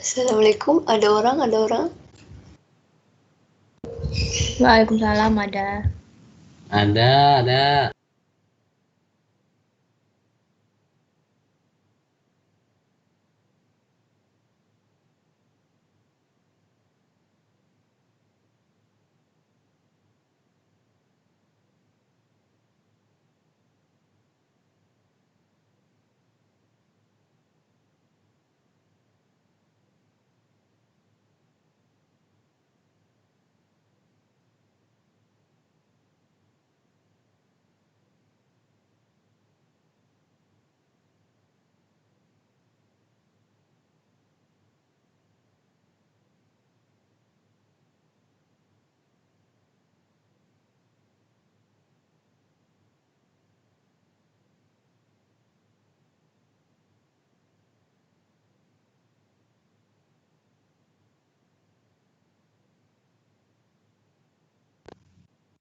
Assalamualaikum, ada orang? Waalaikumsalam, ada. Ada.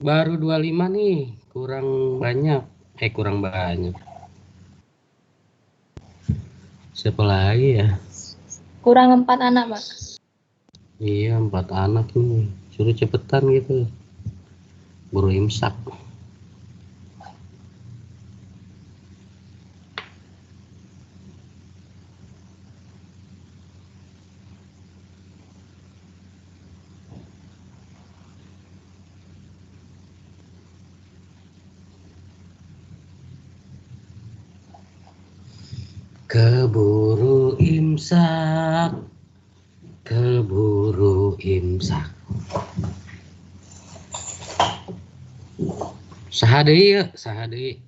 Baru 25 nih, kurang banyak. Kurang banyak. Siapa lagi ya? Kurang 4 anak, Pak. Iya, 4 anak nih. Suruh cepetan gitu. Buru imsak. Keburu imsak. Saha deui ya, saha deui.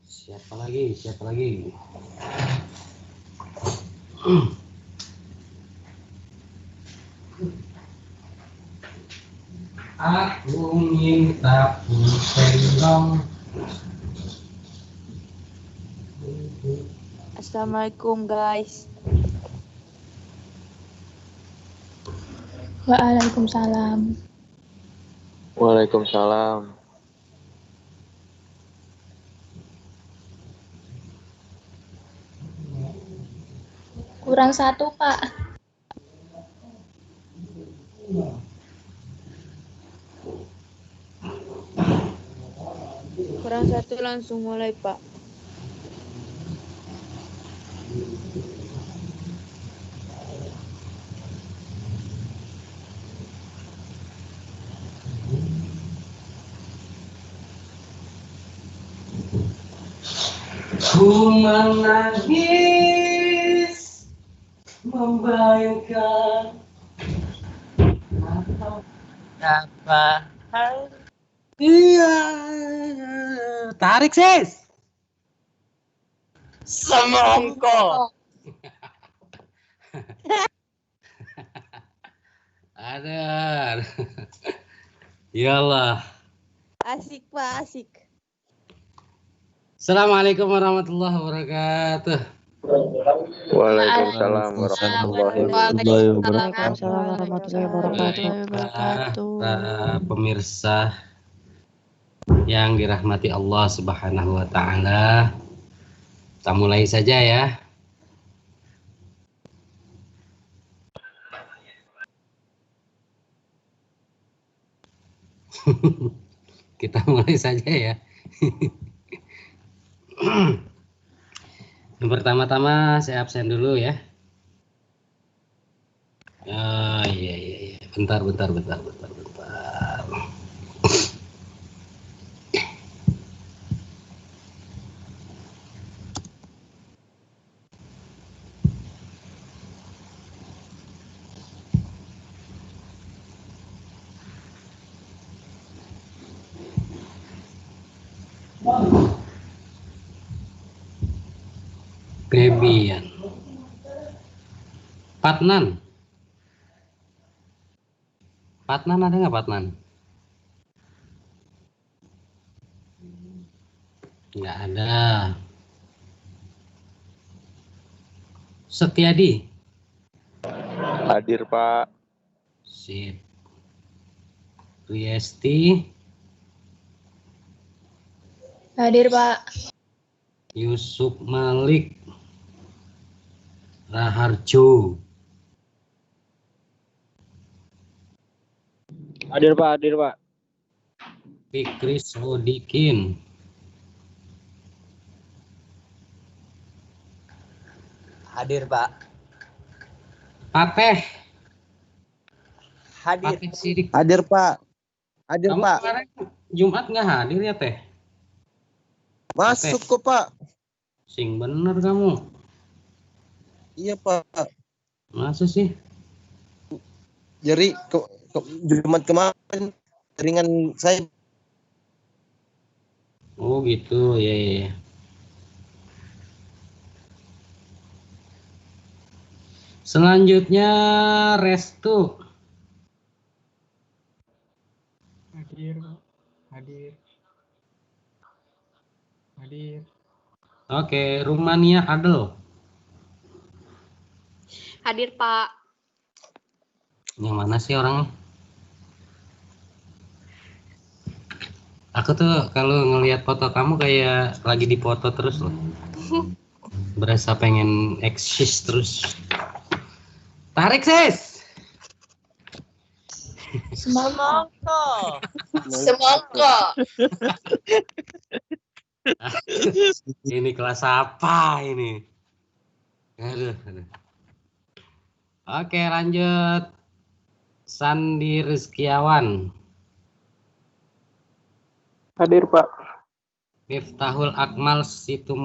Siapa lagi? Aku minta pulpen dong. Assalamualaikum guys. Waalaikumsalam. Waalaikumsalam. Kurang 1, Pak. Kurang 1 langsung mulai Pak. Ku menangis membayangkan apa iya tarik sis semongko ada iyalah. Asik Pak, asik. Assalamualaikum warahmatullahi wabarakatuh. Waalaikumsalam warahmatullahi wabarakatuh. warahmatullahi wabarakatuh. Para pemirsa yang dirahmati Allah Subhanahu wa taala. Kita mulai saja ya. Kita mulai saja ya. Yang pertama-tama saya absen dulu ya. Oh iya. Bentar. Febian. Patnan ada nggak Patnan? Nggak ada. Setiadi. Hadir Pak. Sip. Riesti. Hadir, Pak. Yusuf Malik Raharjo. Hadir Pak, hadir Pak. Fikri Sodikin. Hadir Pak. Pateh. Hadir. Pateh Sidik. Hadir Pak. Hadir Kamu Pak. kemarin Jumat nggak hadir ya Teh? Masuk kok Pak. Sing bener kamu. Iya Pak. Masa sih? Jadi Jumat kemarin ringan saya. Oh gitu, ya, ya, ya. Selanjutnya Restu. Hadir, Pak. Hadir. Hadir. Oke, Rumania Adel. Hadir, Pak. Yang mana sih orangnya? Aku tuh kalau ngelihat foto kamu kayak lagi dipoto terus loh. Berasa pengen eksis terus. Tarik sis. Semangka. Semangka. Ini kelas apa ini? Aduh, aduh. Oke, lanjut. Sandi Rizkiawan. Hadir, Pak. Miftahul Akmal Situmeang.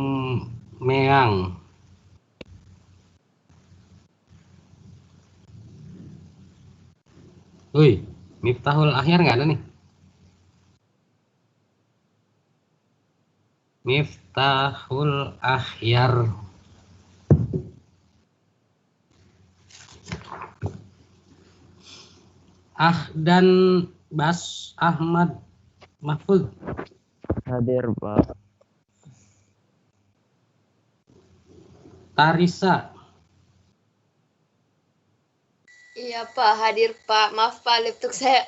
Wih, Miftahul Ahyar nggak ada nih? Miftahul Ahyar. Dan Bas Ahmad Mahfud. Hadir Pak. Tarisa. Iya, Pak. Hadir, Pak. Maaf, Pak. Laptop saya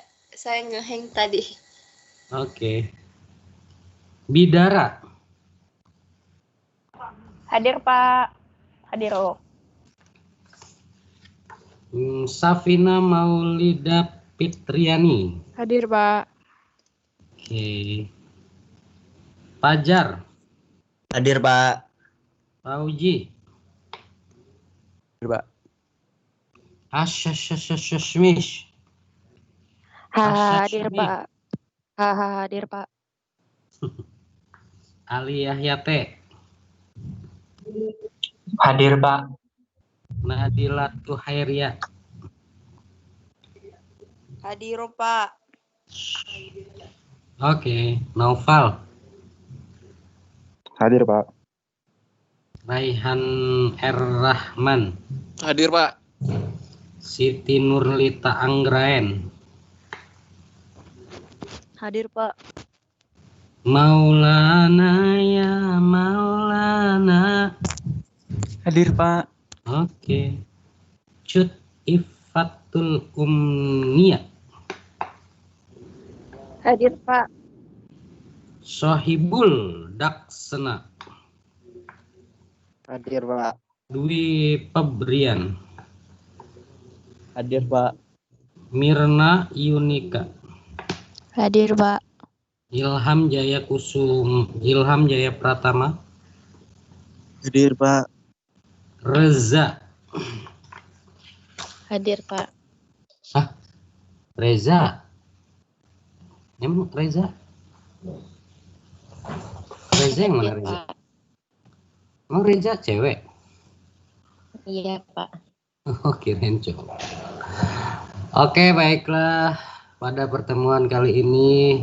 ngehang tadi. Oke. Bidara. Hadir, Pak. Hadir, oh. Safina Maulida Fitriani. Hadir, Pak. Oke. Fajar. Hadir, Pak. Fauji. Hadir Pak. Asyashashashashmish. Hadir, Pak. Hadir, Pak. Ali Yahyate. Hadir, Pak. Nadila Tuhairia. Hadir, Pak. Oke, Naufal. Hadir Pak. Raihan R. Rahman. Hadir Pak. Siti Nurlita Anggraen. Hadir, Pak. Maulana ya Maulana. Hadir, Pak. Oke. Cut Ifatul Umnia. Hadir, Pak. Sohibul Daksena. Hadir Pak. Dwi Pebrian. Hadir Pak. Mirna Yunika. Hadir, Pak. Ilham Jaya Pratama. Hadir Pak. Reza. Hadir, Pak. Reza. Emang Reza? Reza yang mana Reza? Emang Reza cewek? Iya, Pak. Oh, kirain cowok. Oke, baiklah. Pada pertemuan kali ini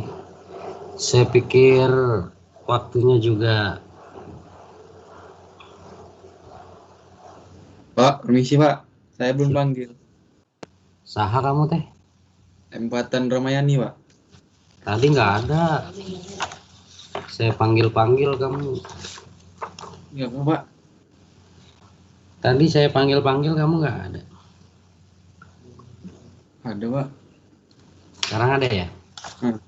saya pikir waktunya juga. Pak, permisi Pak, saya belum panggil. Saha kamu teh? Empatan Ramayani Pak. Tadi nggak ada. Saya panggil-panggil kamu. Nggak apa Pak. Tadi saya panggil-panggil kamu nggak ada. Ada Pak. Sekarang ada ya? Hmm.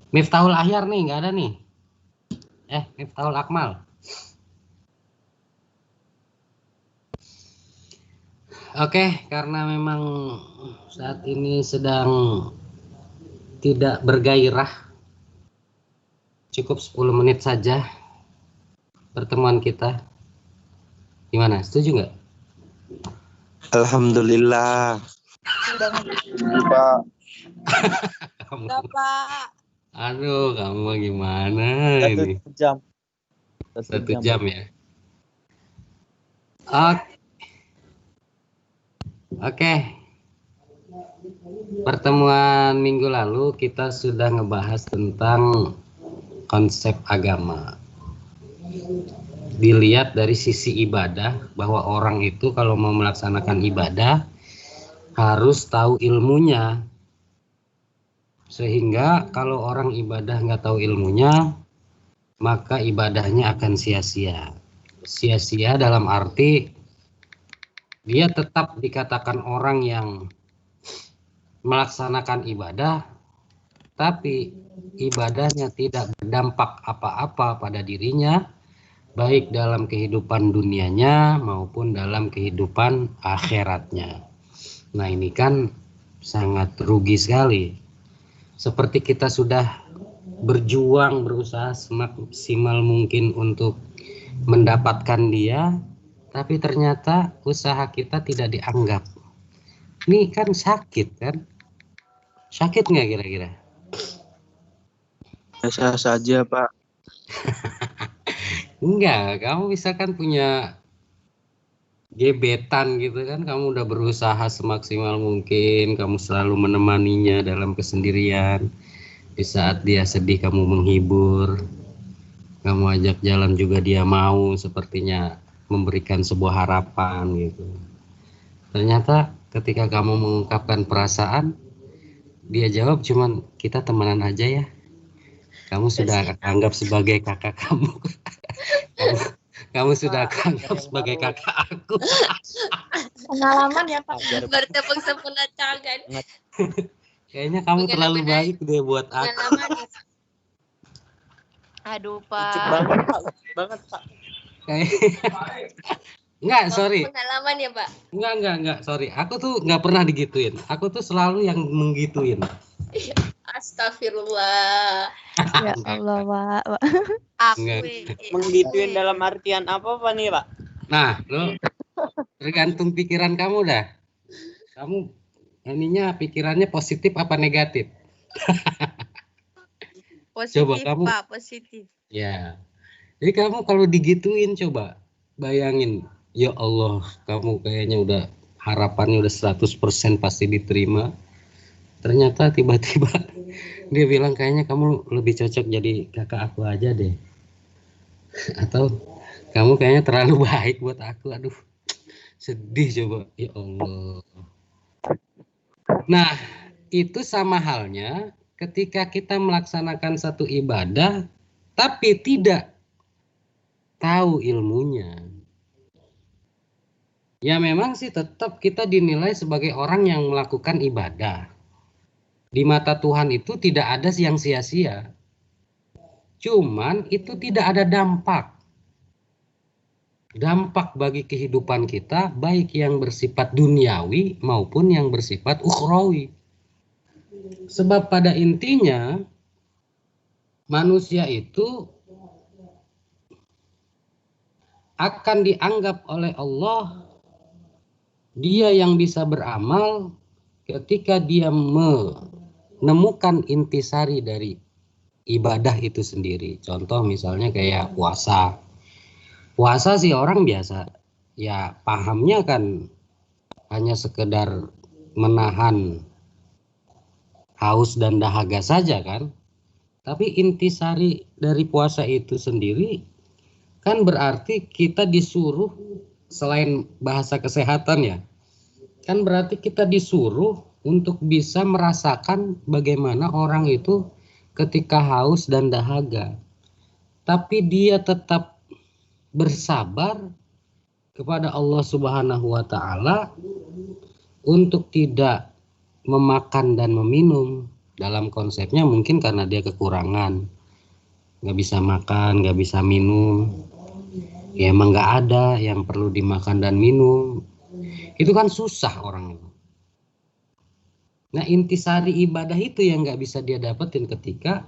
Miftahul Ahyar nih nggak ada nih. Miftahul Akmal. Oke, karena memang saat ini sedang tidak bergairah, cukup 10 menit saja pertemuan kita. Gimana? Setuju nggak? Alhamdulillah. Pak. Enggak, Pak. Aduh, kamu gimana ini? 1 jam. 1 jam ya. Oke. Pertemuan minggu lalu kita sudah ngebahas tentang konsep agama. Dilihat dari sisi ibadah, bahwa orang itu kalau mau melaksanakan ibadah harus tahu ilmunya. Sehingga kalau orang ibadah nggak tahu ilmunya, maka ibadahnya akan sia-sia. Sia-sia dalam arti dia tetap dikatakan orang yang melaksanakan ibadah, tapi ibadahnya tidak berdampak apa-apa pada dirinya, baik dalam kehidupan dunianya maupun dalam kehidupan akhiratnya. Nah, ini kan sangat rugi sekali. Seperti kita sudah berjuang, berusaha semaksimal mungkin untuk mendapatkan dia, tapi ternyata usaha kita tidak dianggap. Ini kan sakit kan? Sakit nggak kira-kira? Biasa saja, Pak. Enggak, kamu misalkan punya gebetan gitu kan, kamu udah berusaha semaksimal mungkin, kamu selalu menemaninya dalam kesendirian. Di saat dia sedih kamu menghibur, kamu ajak jalan juga dia mau, sepertinya memberikan sebuah harapan gitu. Ternyata ketika kamu mengungkapkan perasaan, dia jawab cuman kita temenan aja ya. Kamu sudah anggap sebagai kakak kamu. kamu sudah anggap sebagai kakak aku. Pengalaman ya, Pak. Bertepuk sempurna tangan. Kayaknya kamu terlalu baik deh buat aku. Pengalaman ya, Pak. Aduh, Pak. Banget, Pak. Enggak, sorry. Pengalaman ya, Pak. Enggak, sorry. Aku tuh nggak pernah digituin. Aku tuh selalu yang menggituin. Astagfirullah. Ya Allah, Pak. Aku Enggak. Menggituin dalam artian apa, Pak nih, Pak? Nah, lo tergantung pikiran kamu dah. Kamu ininya pikirannya positif apa negatif? positif, Coba kamu. Pak, positif. Ya. Jadi kamu kalau digituin coba bayangin, ya Allah, kamu kayaknya udah harapannya udah 100% pasti diterima. Ternyata tiba-tiba dia bilang kayaknya kamu lebih cocok jadi kakak aku aja deh. Atau kamu kayaknya terlalu baik buat aku. Aduh, sedih coba. Ya Allah. Nah, itu sama halnya ketika kita melaksanakan satu ibadah tapi tidak tahu ilmunya. Ya memang sih tetap kita dinilai sebagai orang yang melakukan ibadah. Di mata Tuhan itu tidak ada yang sia-sia. Cuman itu tidak ada dampak. Dampak bagi kehidupan kita baik yang bersifat duniawi maupun yang bersifat ukhrawi. Sebab pada intinya manusia itu akan dianggap oleh Allah dia yang bisa beramal ketika dia menemukan intisari dari ibadah itu sendiri. Contoh misalnya kayak puasa. Puasa sih orang biasa ya pahamnya kan hanya sekedar menahan haus dan dahaga saja kan. Tapi intisari dari puasa itu sendiri kan berarti kita disuruh, selain bahasa kesehatan ya, kan berarti kita disuruh untuk bisa merasakan bagaimana orang itu ketika haus dan dahaga. Tapi dia tetap bersabar kepada Allah Subhanahu wa Ta'ala untuk tidak memakan dan meminum. Dalam konsepnya mungkin karena dia kekurangan, nggak bisa makan, nggak bisa minum. Ya emang nggak ada yang perlu dimakan dan minum. Itu kan susah orang itu. Nah, intisari ibadah itu yang nggak bisa dia dapetin ketika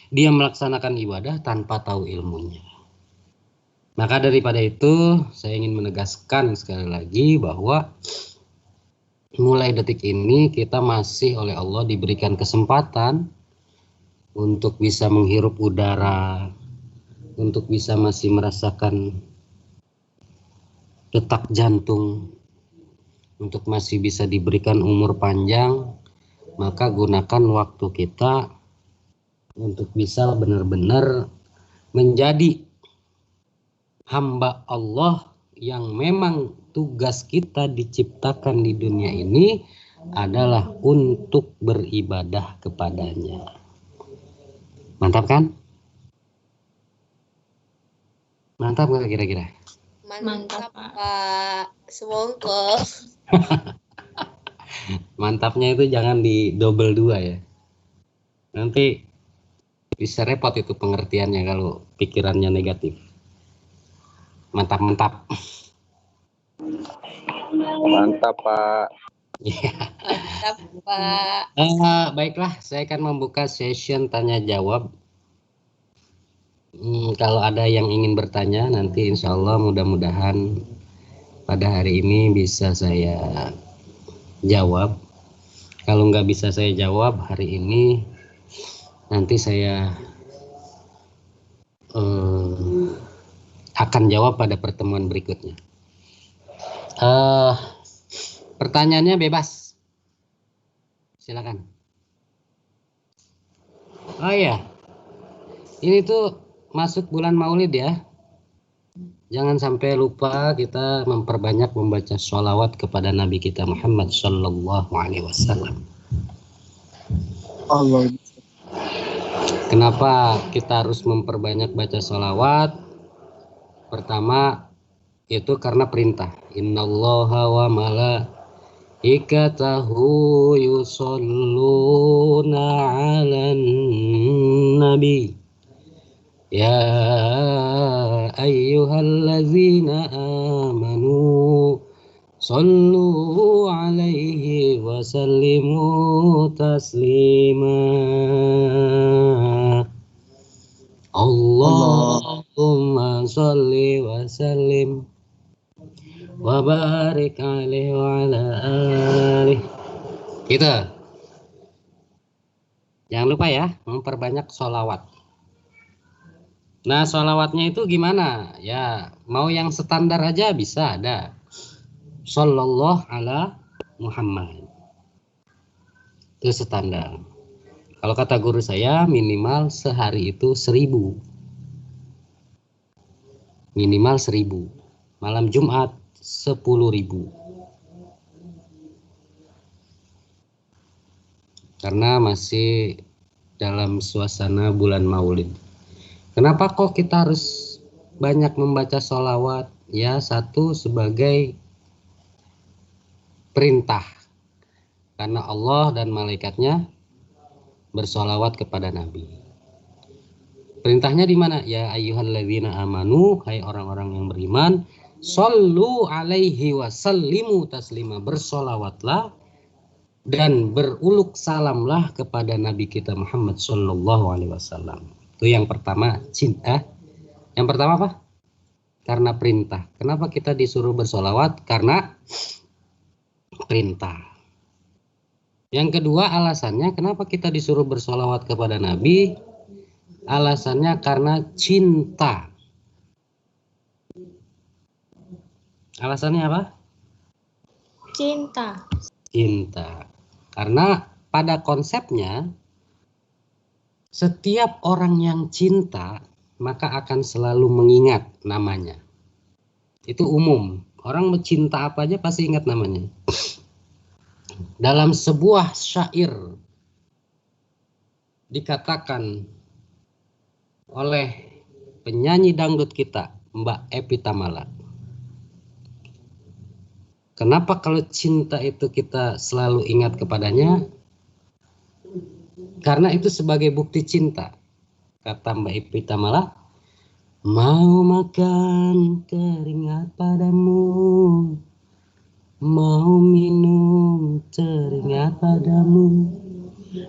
dia melaksanakan ibadah tanpa tahu ilmunya. Maka daripada itu, saya ingin menegaskan sekali lagi bahwa mulai detik ini kita masih oleh Allah diberikan kesempatan untuk bisa menghirup udara, untuk bisa masih merasakan detak jantung, untuk masih bisa diberikan umur panjang. Maka gunakan waktu kita untuk bisa benar-benar menjadi hamba Allah yang memang tugas kita diciptakan di dunia ini adalah untuk beribadah kepadanya. Mantap kan? Mantap nggak kira-kira? Mantap, Pak. Semongko. Mantapnya itu jangan di double 2 ya. Nanti bisa repot itu pengertiannya kalau pikirannya negatif. Mantap. Mantap, Pak. Mantap, Pak. Baiklah, saya akan membuka session tanya jawab. Kalau ada yang ingin bertanya, nanti insya Allah mudah-mudahan pada hari ini bisa saya jawab. Kalau nggak bisa saya jawab hari ini, nanti saya akan jawab pada pertemuan berikutnya. Pertanyaannya bebas. Silakan. Oh iya, ini tuh masuk bulan Maulid ya. Jangan sampai lupa kita memperbanyak membaca sholawat kepada Nabi kita Muhammad Sallallahu Alaihi Wasallam. Allah. Kenapa kita harus memperbanyak baca sholawat? Pertama, itu karena perintah. Innallaha wa malaikatahu yusholluna 'alan nabi. Ya ayyuhallazina amanu sallu 'alaihi wa sallimu taslima. Allahumma salli wa sallim wa barik alaihi wa ala alihi. Gitu. Jangan lupa ya, memperbanyak sholawat. Nah, sholawatnya itu gimana? Ya, mau yang standar aja bisa ada. Sallallahu ala Muhammad. Itu standar. Kalau kata guru saya, minimal sehari itu 1000. Minimal 1000. Malam Jumat 10.000. Karena masih dalam suasana bulan Maulid. Kenapa kok kita harus banyak membaca sholawat? Ya, satu sebagai perintah. Karena Allah dan malaikatnya bersholawat kepada Nabi. Perintahnya di mana? Ya ayyuhalladzina amanu, hai orang-orang yang beriman, shollu alaihi wa sallimu taslima, bersolawatlah dan beruluk salamlah kepada Nabi kita Muhammad sallallahu alaihi wasallam. Itu yang pertama, cinta. Yang pertama apa? Karena perintah. Kenapa kita disuruh bersolawat? Karena perintah. Yang kedua alasannya kenapa kita disuruh bersolawat kepada Nabi? Alasannya karena cinta. Alasannya apa? Cinta. Cinta. Karena pada konsepnya setiap orang yang cinta maka akan selalu mengingat namanya. Itu umum. Orang mencinta apa aja pasti ingat namanya. Dalam sebuah syair dikatakan oleh penyanyi dangdut kita, Mbak Epi Tamala. Kenapa kalau cinta itu kita selalu ingat kepadanya? Karena itu sebagai bukti cinta. Kata Mbak Epi Tamala, Mau makan teringat padamu, mau minum teringat padamu,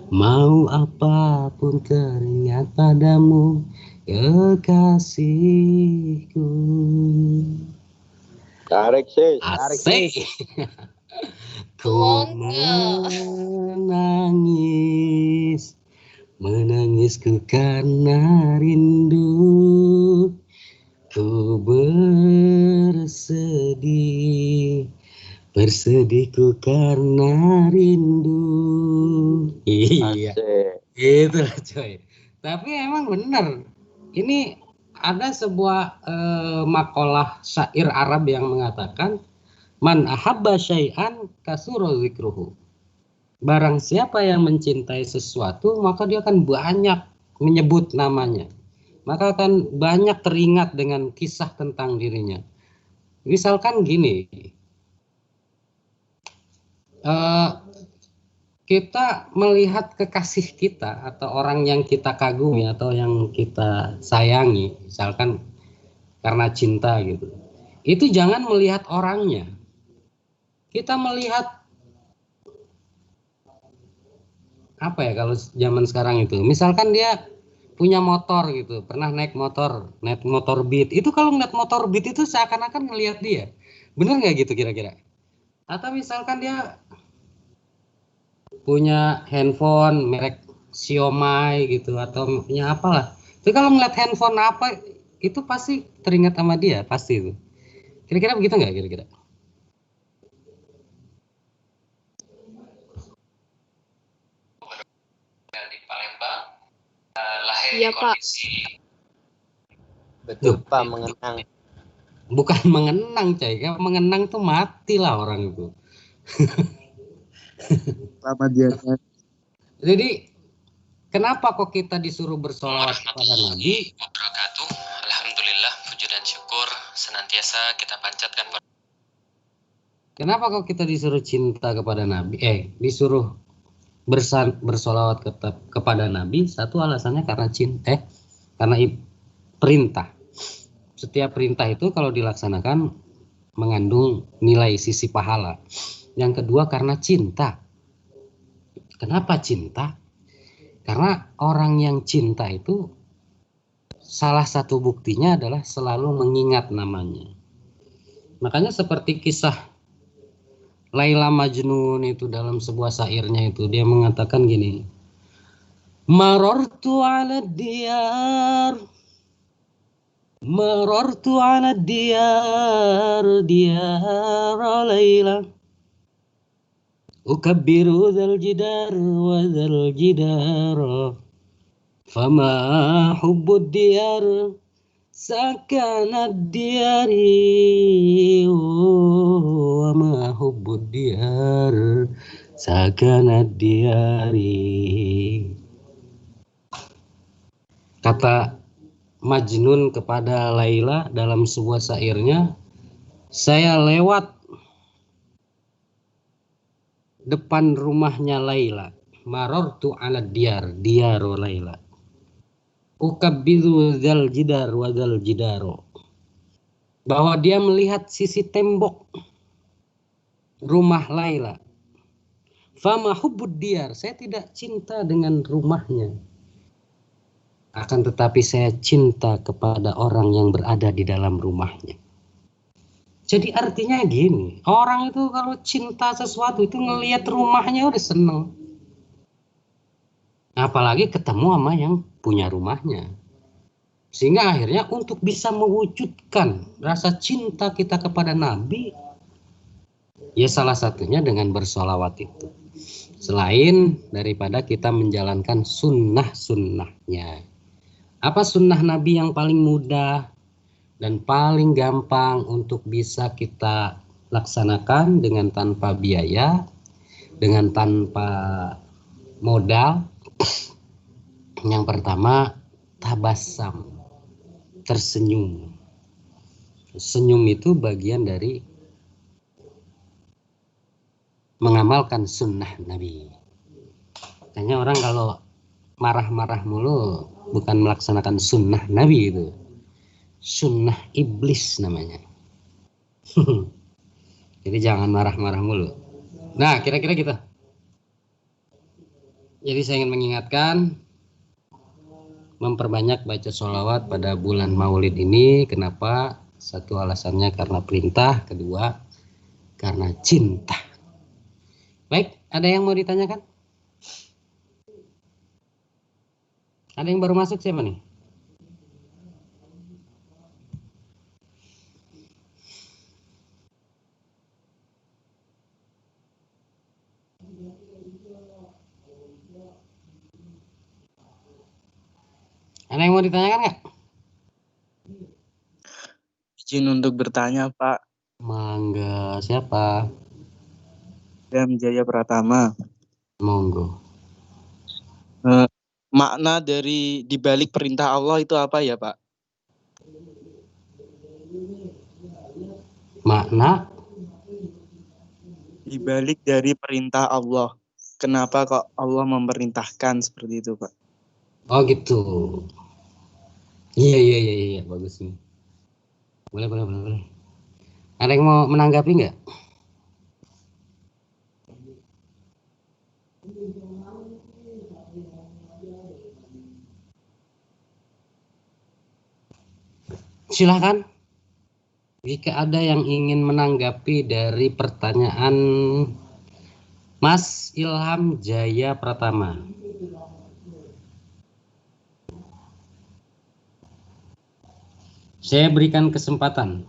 mau apapun teringat padamu, kekasihku. Tarik sis. Asik. Ku Semoga. menangisku karena rindu. Ku bersedihku karena rindu. Iya, Asik. itulah coy. Tapi emang bener. Ini ada sebuah makalah syair Arab yang mengatakan, man ahabba syai'an kasura zikruhu. Barang siapa yang mencintai sesuatu, maka dia akan banyak menyebut namanya. Maka akan banyak teringat dengan kisah tentang dirinya. Misalkan gini, kita melihat kekasih kita atau orang yang kita kagumi atau yang kita sayangi, misalkan karena cinta gitu. Itu jangan melihat orangnya. Kita melihat apa ya kalau zaman sekarang itu, misalkan dia punya motor gitu, pernah naik motor Beat, itu kalau ngeliat motor Beat itu seakan-akan ngelihat dia, bener nggak gitu kira-kira? Atau misalkan dia punya handphone merek Xiaomi gitu, atau punya apalah, itu kalau ngeliat handphone apa itu pasti teringat sama dia, pasti itu. Kira-kira begitu nggak kira-kira? Di Palembang, lahir Iya, di Pak. kondisi Betul Pak, mengenang. bukan mengenang coy, kalau mengenang tuh mati lah orang itu. Selamat jalan. Jadi kenapa kok kita disuruh bersolawat kepada Nabi? Wabarakatuh. Alhamdulillah, puji dan syukur senantiasa kita panjatkan. Kenapa kok kita disuruh cinta kepada Nabi? Disuruh bersolawat kepada Nabi? Satu alasannya karena cinta, karena perintah. Setiap perintah itu kalau dilaksanakan mengandung nilai sisi pahala. Yang kedua karena cinta. Kenapa cinta? Karena orang yang cinta itu salah satu buktinya adalah selalu mengingat namanya. Makanya seperti kisah Laila Majnun itu dalam sebuah syairnya itu dia mengatakan gini, Marartu ala diyar diyar Laila ukabbiru dzal jidar wa dzal jidar fama hubbud diyar sakanad diyari wa ma hubbud diyar sakanad diyari. Kata Majnun kepada Laila dalam sebuah syairnya, saya lewat depan rumahnya Laila, marartu ala diyaru Laila, ukabbidu dzal jidar wa dzal jidaro, bahwa dia melihat sisi tembok rumah Laila. Fama hubbud diyar, saya tidak cinta dengan rumahnya, akan tetapi saya cinta kepada orang yang berada di dalam rumahnya. Jadi artinya gini, orang itu kalau cinta sesuatu itu ngelihat rumahnya udah seneng. Apalagi ketemu sama yang punya rumahnya. Sehingga akhirnya untuk bisa mewujudkan rasa cinta kita kepada Nabi, ya salah satunya dengan bersolawat itu. Selain daripada kita menjalankan sunnah-sunnahnya. Apa sunnah Nabi yang paling mudah dan paling gampang untuk bisa kita laksanakan dengan tanpa biaya, dengan tanpa modal? Yang pertama, tabassum, tersenyum. Senyum itu bagian dari mengamalkan sunnah Nabi. Makanya orang kalau marah-marah mulu bukan melaksanakan sunnah Nabi itu. sunnah iblis namanya. Jadi jangan marah-marah mulu. Nah, kira-kira gitu. Jadi saya ingin mengingatkan memperbanyak baca sholawat pada bulan Maulid ini. Kenapa? Satu alasannya karena perintah, kedua karena cinta. Baik, ada yang mau ditanyakan? Ada yang baru masuk siapa nih? Ada yang mau ditanyakan nggak? Izin untuk bertanya, Pak. Mangga, siapa? Dam Jaya Pratama. Monggo. Makna dari dibalik perintah Allah itu apa ya, Pak? Makna Dibalik dari perintah Allah. Kenapa kok Allah memerintahkan seperti itu, Pak? Oh gitu. Iya, bagus nih. Boleh. Ada yang mau menanggapi nggak? Silahkan. Jika ada yang ingin menanggapi dari pertanyaan Mas Ilham Jaya Pratama. Saya berikan kesempatan.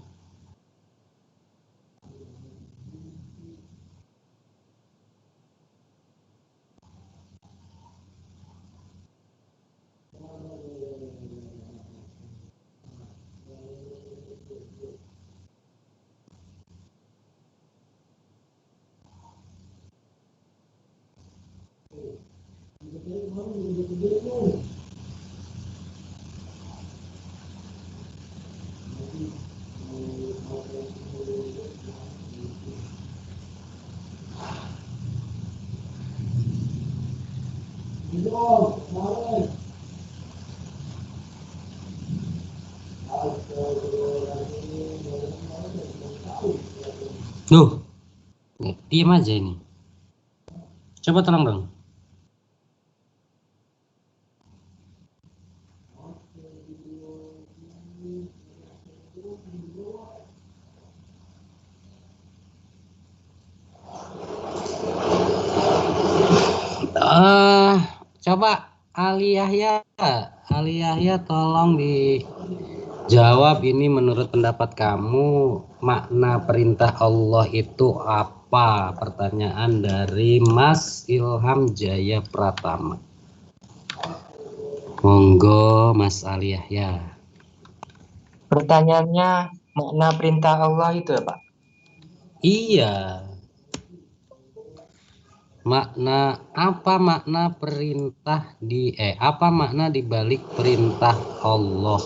Loh, diam aja ini. Coba tolong dong. Coba Ali Yahya tolong dijawab ini menurut pendapat kamu makna perintah Allah itu apa? Pertanyaan dari Mas Ilham Jaya Pratama. Monggo Mas Ali Yahya. Pertanyaannya, makna perintah Allah itu ya, Pak? Iya. Apa makna perintah apa makna dibalik perintah Allah?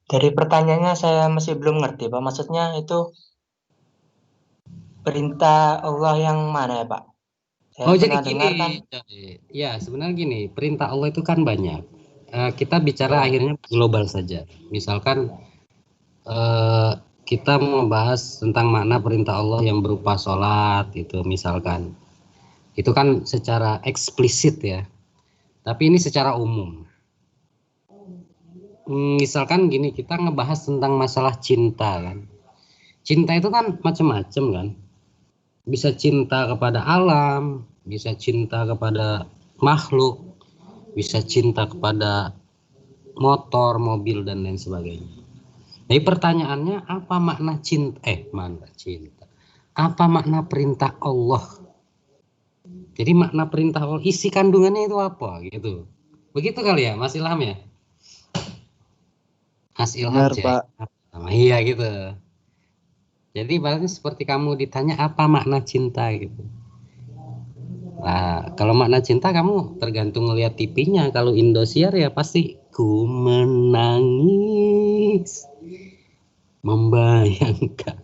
Dari pertanyaannya saya masih belum ngerti, Pak. Maksudnya itu perintah Allah yang mana ya, Pak? Saya Jadi pernah dengar kan. Ya sebenarnya gini, perintah Allah itu kan banyak. Kita bicara akhirnya global saja. Misalkan kita mau bahas tentang makna perintah Allah yang berupa sholat itu misalkan. Itu kan secara eksplisit ya. Tapi ini secara umum. Misalkan gini, kita ngebahas tentang masalah cinta kan. Cinta itu kan macam-macam kan. Bisa cinta kepada alam, bisa cinta kepada makhluk, bisa cinta kepada motor, mobil dan lain sebagainya. Jadi pertanyaannya apa makna cinta? Apa makna perintah Allah? Jadi makna perintah Allah, isi kandungannya itu apa gitu. Begitu kali ya, Mas Ilham ya? Mas Ilham. Benar, Pak. Iya gitu. Jadi berarti seperti kamu ditanya apa makna cinta gitu. Nah, kalau makna cinta kamu tergantung ngeliat TV-nya. Kalau Indosiar ya pasti ku menangis Membayangkan.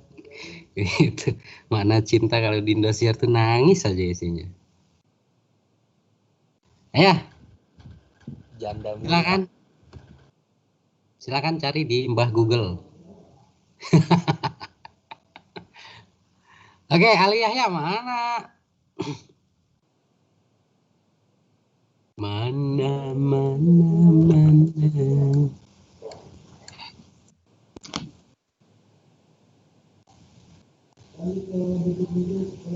Itu makna cinta kalau di Indosiar tuh nangis saja isinya. Ayah, Janda muda. silakan cari di Mbah Google. Oke, Aliyah mana? Mana.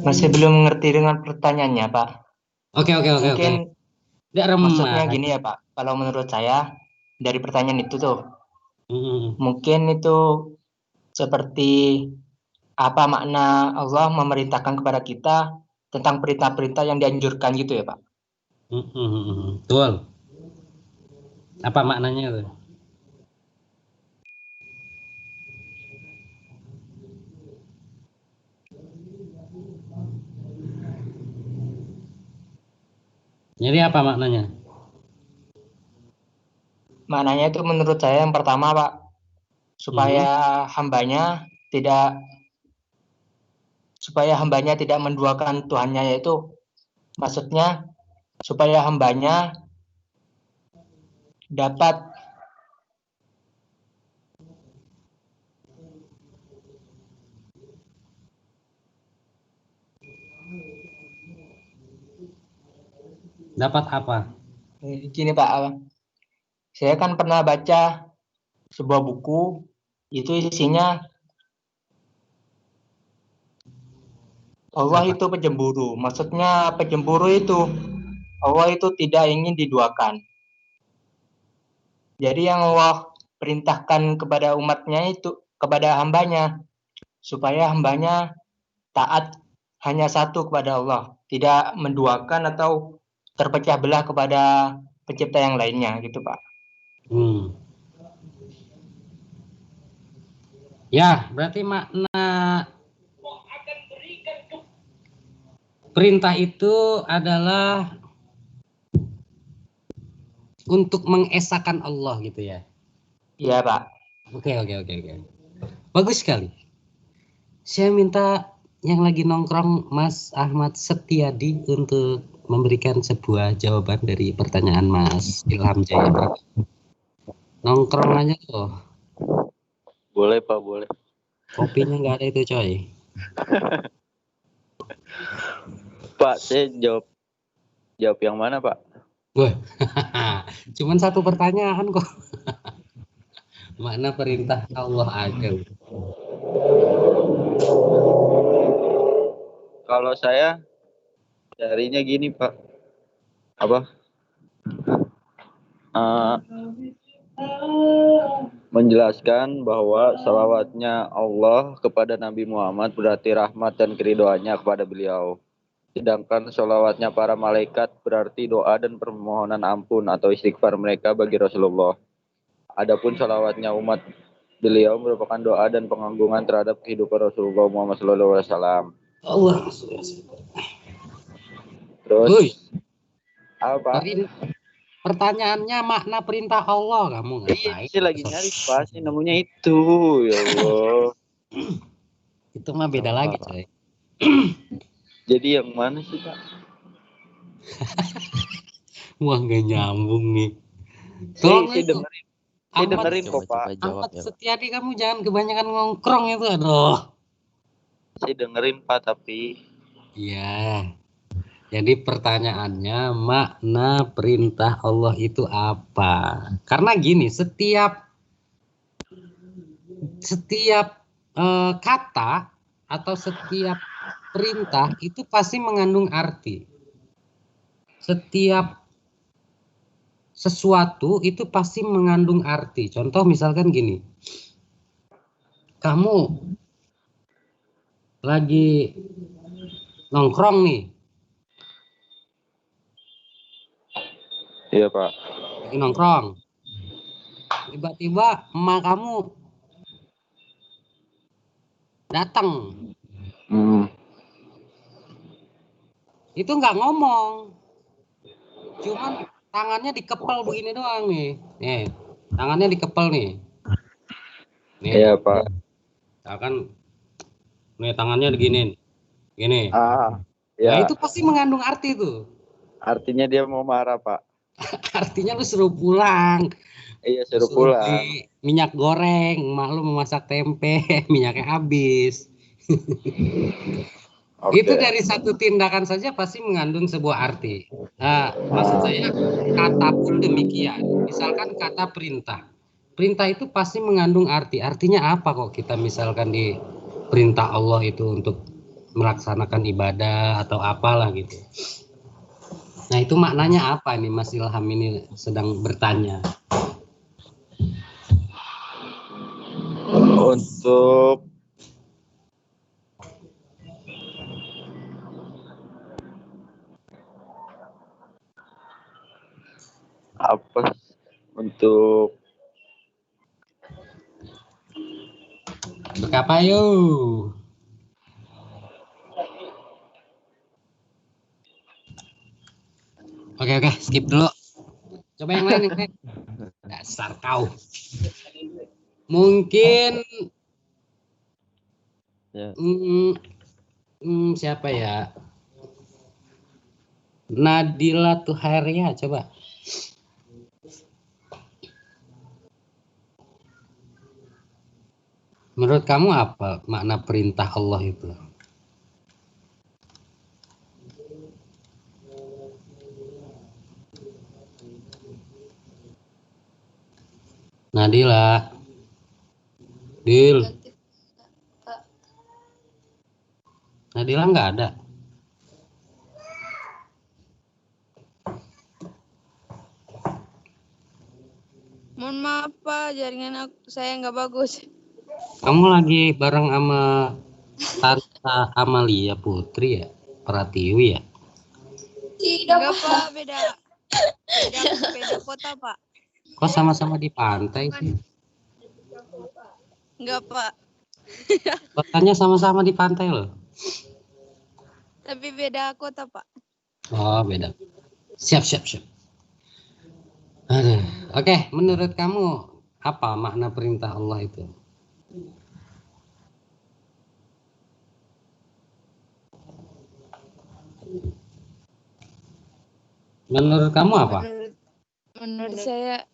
Masih belum mengerti dengan pertanyaannya, Pak. Oke. Mungkin Nggak remah. maksudnya gini ya, Pak. Kalau menurut saya dari pertanyaan itu tuh, mungkin itu seperti apa makna Allah memerintahkan kepada kita tentang perintah-perintah yang dianjurkan gitu ya, Pak. Betul. Apa maknanya tuh? Jadi apa maknanya? Maknanya itu menurut saya yang pertama, Pak, supaya hambanya tidak menduakan Tuhannya, yaitu maksudnya supaya hambanya dapat apa? Gini, Pak, saya kan pernah baca sebuah buku, itu isinya Allah itu pecemburu. Maksudnya pecemburu itu Allah itu tidak ingin diduakan. Jadi yang Allah perintahkan kepada umatnya itu, kepada hambanya, supaya hambanya taat hanya satu kepada Allah, tidak menduakan atau terpecah belah kepada pencipta yang lainnya gitu, Pak. Ya, berarti makna perintah itu adalah untuk mengesahkan Allah gitu ya. Iya, Pak. Oke. Bagus sekali. Saya minta yang lagi nongkrong Mas Ahmad Setiadi untuk memberikan sebuah jawaban dari pertanyaan Mas Ilham Jaya. Nongkrong aja tuh. Boleh Pak, boleh. Kopinya nggak ada itu coy. Pak, saya jawab yang mana Pak? Wah, cuman satu pertanyaan kok. Makna perintah Allah ada. Kalau saya carinya gini Pak, menjelaskan bahwa salawatnya Allah kepada Nabi Muhammad berarti rahmat dan keridhoannya kepada beliau. Sedangkan salawatnya para malaikat berarti doa dan permohonan ampun atau istighfar mereka bagi Rasulullah. Adapun salawatnya umat beliau merupakan doa dan pengagungan terhadap kehidupan Rasulullah Muhammad SAW. Allah. Terus apa? Pertanyaannya makna perintah Allah kamu ngapain? Iya, lagi nyari Pak, sih namanya itu. Ya Allah. Itu mah beda lagi, coy. Jadi yang mana sih, Pak? Wah, nggak nyambung nih. Saya dengerin kok, Pak. Ahmad Setiadi, kamu jangan kebanyakan ngongkrong itu, aduh. Saya dengerin, Pak, tapi iya. Jadi pertanyaannya makna perintah Allah itu apa? Karena gini, setiap kata atau setiap perintah itu pasti mengandung arti. Setiap sesuatu itu pasti mengandung arti. Contoh misalkan gini, kamu lagi nongkrong nih. iya Pak. Lagi nongkrong. Tiba-tiba emak kamu datang. Itu nggak ngomong. Cuman tangannya dikepel begini doang nih. Nih, tangannya dikepel nih. Nih. Iya Pak. Misalkan nih tangannya begini, gini. Ah, Nah ya. itu pasti mengandung arti tuh. Artinya dia mau marah, Pak. Artinya lu suruh pulang. Iya, suruh Suruh pulang. beli minyak goreng, mak lu memasak tempe, minyaknya habis. Oke. Itu dari satu tindakan saja pasti mengandung sebuah arti. Nah, maksud saya kata pun demikian. Misalkan kata perintah. Perintah itu pasti mengandung arti. Artinya apa kok kita misalkan di perintah Allah itu untuk melaksanakan ibadah atau apalah gitu. Nah, itu maknanya apa nih Mas Ilham ini sedang bertanya? Untuk apa? Untuk Berapa yuk? Oke, skip dulu. Coba yang lain. Dasar kau. Mungkin ya. Siapa ya? Nadila Tuharia, coba. Menurut kamu apa makna perintah Allah itu? Nadila. Dil. Nadila nggak ada. Mohon maaf Pak, jaringan saya nggak bagus. Kamu lagi bareng sama Tante Amalia Putri ya? Pratiwi ya? Enggak Pak, beda kota Pak. Kok sama-sama di pantai sih? Enggak Pak, Kotanya sama-sama di pantai loh. tapi beda kota Pak. Oh, beda. Siap. Aduh. Oke, menurut kamu apa makna perintah Allah itu? Menurut kamu apa? Menurut saya,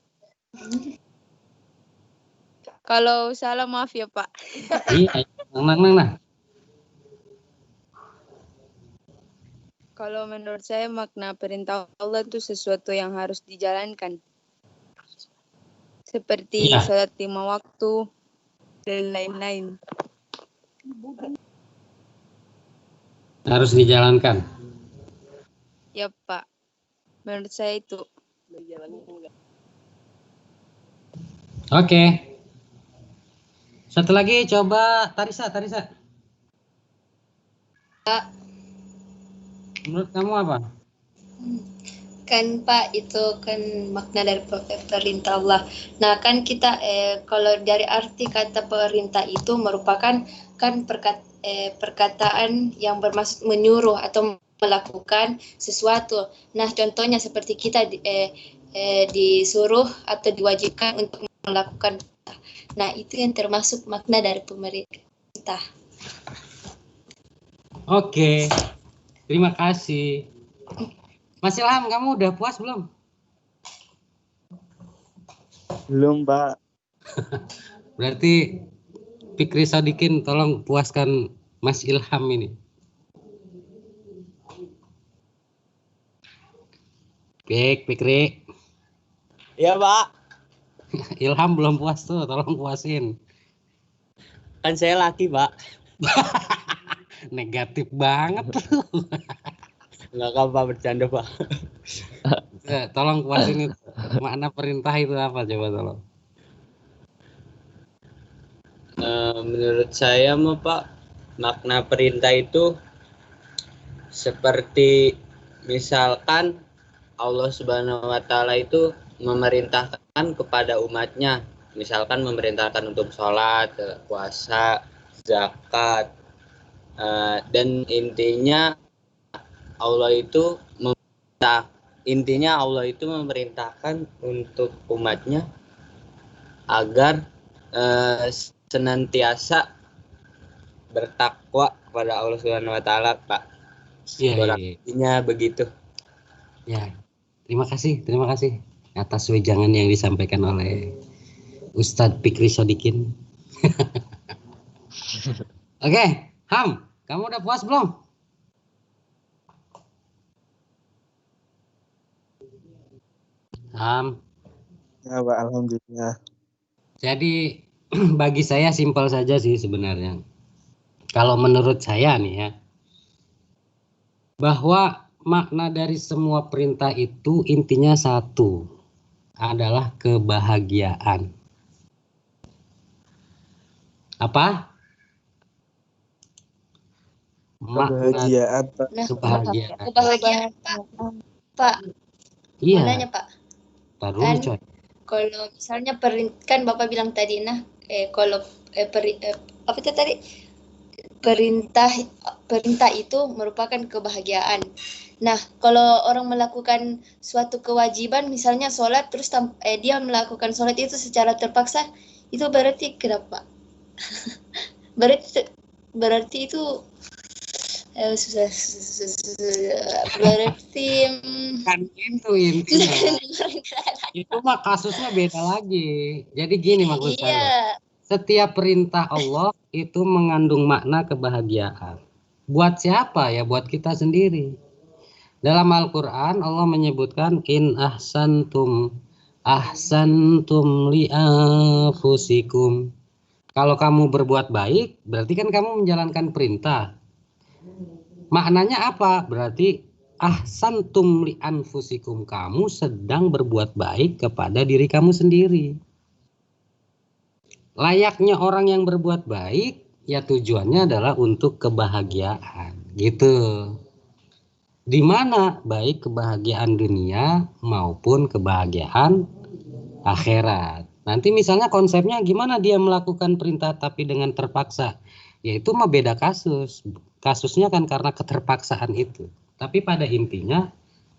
kalau salah maaf ya Pak. Iya, nah. Kalau menurut saya makna perintah Allah itu sesuatu yang harus dijalankan. Seperti Iya. sholat 5 waktu dan lain-lain. Harus dijalankan. Ya Pak, menurut saya itu. Oke. Satu lagi coba Tarisa. Menurut kamu apa? Kan Pak, itu kan makna dari perintah Allah. Nah kan kita kalau dari arti kata perintah itu merupakan kan perkataan yang bermaksud menyuruh atau melakukan sesuatu. Nah contohnya seperti kita disuruh atau diwajibkan untuk melakukan. Nah itu yang termasuk makna dari pemerintah. Oke. Terima kasih. Mas Ilham, kamu udah puas belum? Belum, Pak. Berarti Fikri Sodikin tolong puaskan Mas Ilham ini. Fikri. Iya, Pak. Ilham belum puas tuh, tolong puasin. Kan saya laki, Pak. Negatif banget tuh. Enggak apa bercanda, Pak. Tolong puasin itu. Makna perintah itu apa, coba tolong. Menurut saya mah, Pak, makna perintah itu seperti misalkan Allah Subhanahu wa taala itu memerintahkan kepada umatnya, misalkan memerintahkan untuk sholat, puasa, zakat, dan intinya Allah itu memerintahkan untuk umatnya agar senantiasa bertakwa kepada Allah Subhanahu wa taala, Pak. Iya, Kurang iya. lebihnya begitu. Ya, terima kasih atas wejangan yang disampaikan oleh Ustadz Fikri Sodikin. Oke, Ham, kamu udah puas belum? Ham, Ya Pak, alhamdulillah. jadi bagi saya simpel saja sih sebenarnya. Kalau menurut saya nih ya, bahwa makna dari semua perintah itu intinya satu, adalah kebahagiaan. Apa? Kebahagiaan, Pak. Nah, Kebahagiaan. kebahagiaan Pak. Iya. Mau nanya Pak. Taruh Kan coy. kalau misalnya kan Bapak bilang tadi kalau apa itu tadi? Perintah itu merupakan kebahagiaan. Nah, kalau orang melakukan suatu kewajiban, misalnya sholat, terus dia melakukan sholat itu secara terpaksa, itu berarti kenapa? berarti itu berarti Kan itu intinya. Itu mah kasusnya beda lagi. Jadi gini maksud saya. Iya. Setiap perintah Allah itu mengandung makna kebahagiaan. Buat siapa ya? Buat kita sendiri. Dalam Al-Quran Allah menyebutkan in ahsantum li anfusikum. Kalau kamu berbuat baik, berarti kan kamu menjalankan perintah. Maknanya apa? Berarti ahsantum li anfusikum, kamu sedang berbuat baik kepada diri kamu sendiri. Layaknya orang yang berbuat baik, ya tujuannya adalah untuk kebahagiaan, gitu. Di mana baik kebahagiaan dunia maupun kebahagiaan akhirat. Nanti misalnya konsepnya gimana dia melakukan perintah tapi dengan terpaksa, yaitu mah beda kasus. Kasusnya kan karena keterpaksaan itu. Tapi pada intinya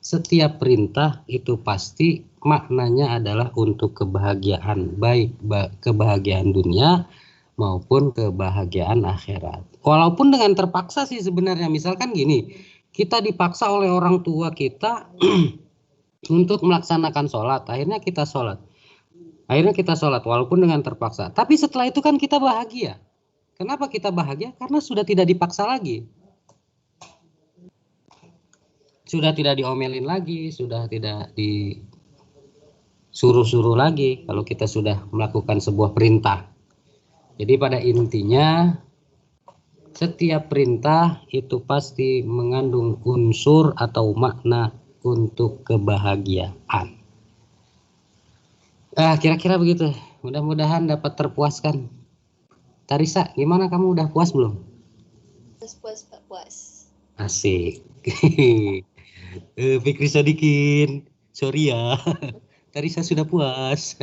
setiap perintah itu pasti maknanya adalah untuk kebahagiaan, baik kebahagiaan dunia maupun kebahagiaan akhirat. Walaupun dengan terpaksa sih sebenarnya, misalkan gini, kita dipaksa oleh orang tua kita untuk melaksanakan sholat, akhirnya kita sholat walaupun dengan terpaksa. Tapi setelah itu kan kita bahagia. Kenapa kita bahagia? Karena sudah tidak dipaksa lagi. Sudah tidak diomelin lagi, sudah tidak disuruh-suruh lagi kalau kita sudah melakukan sebuah perintah. Jadi pada intinya setiap perintah itu pasti mengandung unsur atau makna untuk kebahagiaan. Kira-kira begitu. Mudah-mudahan dapat terpuaskan. Tarisa, gimana kamu udah puas belum? Puas, Pak, puas. Asik. Fikri Sodikin, sorry ya. Tarisa sudah puas.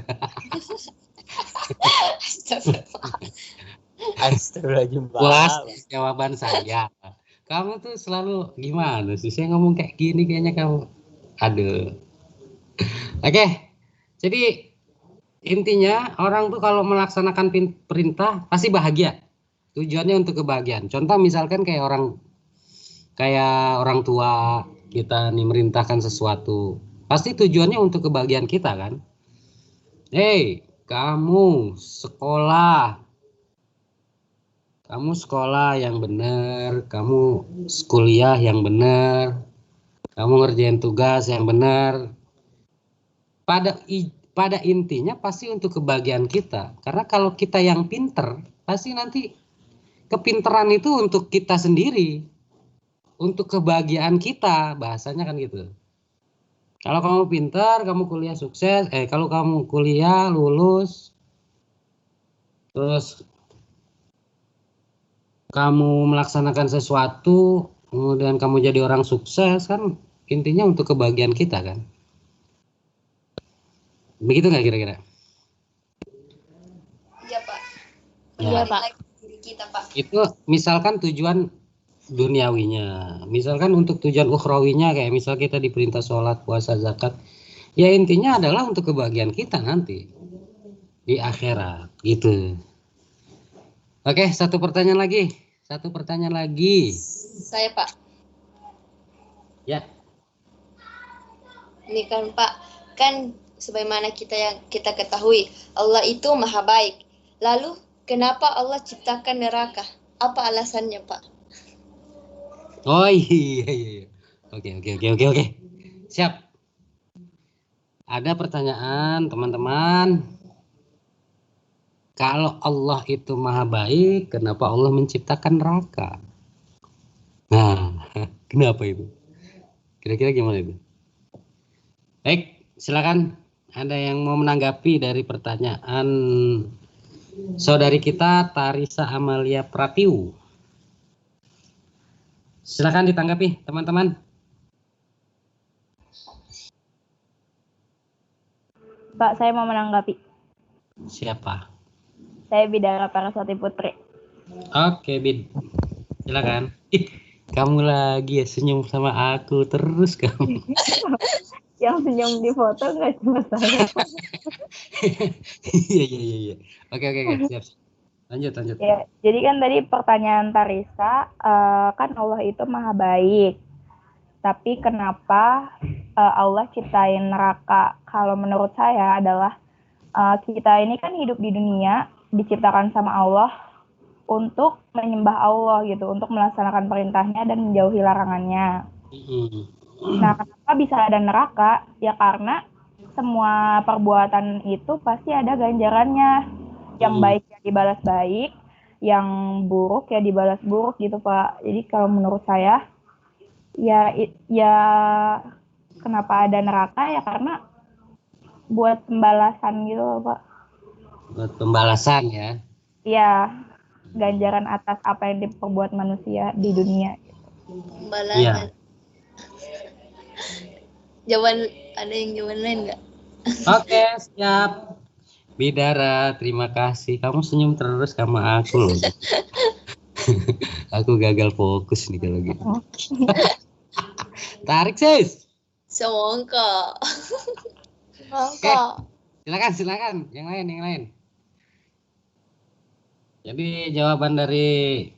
Astagfirullahaladzim. Puas jawaban saya. Kamu tuh selalu gimana sih? Saya ngomong kayak gini kayaknya kamu. Aduh. Oke. Jadi intinya orang tuh kalau melaksanakan perintah pasti bahagia. Tujuannya untuk kebahagiaan. Contoh misalkan kayak orang tua kita nih merintahkan sesuatu, pasti tujuannya untuk kebahagiaan kita kan. Hei, kamu sekolah yang benar, kamu kuliah yang benar, kamu ngerjain tugas yang benar. Pada intinya pasti untuk kebahagiaan kita. Karena kalau kita yang pinter, pasti nanti kepinteran itu untuk kita sendiri. Untuk kebahagiaan kita, bahasanya kan gitu. Kalau kamu pintar, kamu kuliah sukses, kalau kamu kuliah lulus, terus kamu melaksanakan sesuatu, kemudian kamu jadi orang sukses, kan intinya untuk kebahagiaan kita kan. Begitu nggak kira-kira? Iya, Pak. Iya, Pak. Diri kita, Pak. Itu misalkan tujuan duniawinya, misalkan untuk tujuan ukhrawinya kayak misal kita diperintah sholat, puasa, zakat, ya intinya adalah untuk kebahagiaan kita nanti di akhirat gitu. Oke, satu pertanyaan lagi satu pertanyaan lagi. Saya Pak. Ya. Ini kan Pak, kan sebagaimana kita ketahui, Allah itu maha baik. Lalu kenapa Allah ciptakan neraka? Apa alasannya Pak? Oh iya. Oke. Siap. Ada pertanyaan teman-teman. Kalau Allah itu maha baik, kenapa Allah menciptakan neraka? Nah, kenapa itu? Kira-kira gimana itu? Baik, silakan. Ada yang mau menanggapi dari pertanyaan saudari kita Tarisa Amalia Pratiu? Silakan ditanggapi, teman-teman. Pak, saya mau menanggapi. Siapa? Saya Bidara Paraswati Putri. Oke, Bid. Silakan. Ih, kamu lagi ya senyum sama aku terus kamu. Yang senyum di foto nggak cuma saya. Iya. Oke, siap. Lanjut. Ya, jadi kan tadi pertanyaan Tarisa, kan Allah itu maha baik. Tapi kenapa Allah ciptain neraka? Kalau menurut saya adalah kita ini kan hidup di dunia, diciptakan sama Allah untuk menyembah Allah gitu, untuk melaksanakan perintahnya dan menjauhi larangannya. Nah, kenapa bisa ada neraka? Ya karena semua perbuatan itu pasti ada ganjarannya. Yang baik ya dibalas baik, yang buruk ya dibalas buruk gitu Pak. Jadi kalau menurut saya, ya kenapa ada neraka? Ya karena buat pembalasan gitu loh Pak. Buat pembalasan ya. Ya, ganjaran atas apa yang diperbuat manusia di dunia. Pembalasan. Iya. Ada yang jawaban lain nggak? Oke, siap. Bidara, terima kasih. Kamu senyum terus sama aku loh. Aku gagal fokus nih kalau gitu. Tarik, sis. Semongko. Oke. Silakan. Yang lain. Jadi jawaban dari